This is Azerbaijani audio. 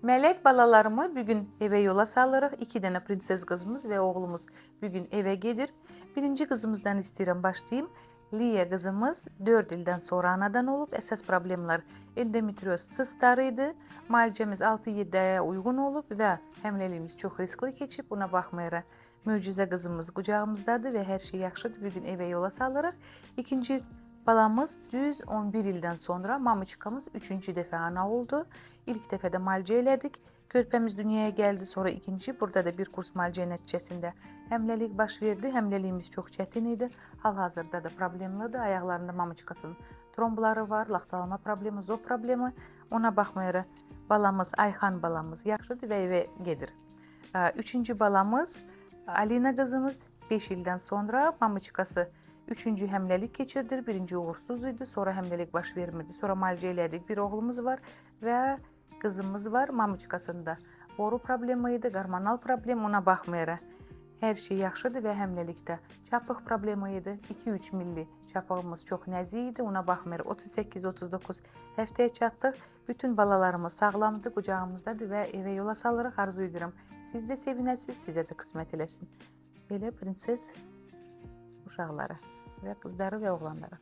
Melek balalarımı bugün eve yola salırıq. 2 dənə prinses qızımız və oğlumuz bugün evə gedir. Birinci qızımızdan istəyirəm başlayayım. Liya qızımız 4 ildən sonra anadan olub. Əsas problemlər endometrioz sistları idi. Müalicəmiz 6-7 aya uyğun olub və həmləliyimiz çox riskli keçib. Buna baxmayaraq möcüzə qızımız qucağımızdadır və hər şey yaxşıdır. Bugün evə yola salırıq. İkinci balamız düz 11 ildən sonra mamiçkamız 3-cü dəfə ana oldu. İlk dəfə də müalicə elədik. Körpəmiz dünyaya gəldi, sonra ikinci. Burada da bir kurs müalicə nəticəsində həmləlik baş verdi. Həmləliyimiz çox çətin idi. Hal-hazırda da problemlidir. Ayaqlarında mamiçkasının trombları var, laxtalama problemi, zob problemi. Ona baxmayaraq balamız, Ayxan balamız yaxşıdır və evə gedir. Üçüncü balamız Alina qızımız 5 ildən sonra mamiçkası 3-cü həmləlik keçirdir. Birinci uğursuz idi, sonra həmləlik baş vermirdi. Sonra müalicə elədik. Bir oğlumuz var və qızımız var. Mamiçkasında boru problemi idi, hormonal problem. Ona baxmayaraq hər şey yaxşıdır və həmləlikdə çapıq problemi idi. 2-3 milli çapığımız çox nəzik idi. Ona baxmayaraq 38-39 həftəyə çatdıq. Bütün balalarımız sağlamdır, qucağımızdadır və evə yola salırıq. Arzu edirəm siz də sevinəsiniz, sizə də qismət eləsin. Belə prinses uşaqları və qızları və oğlanları.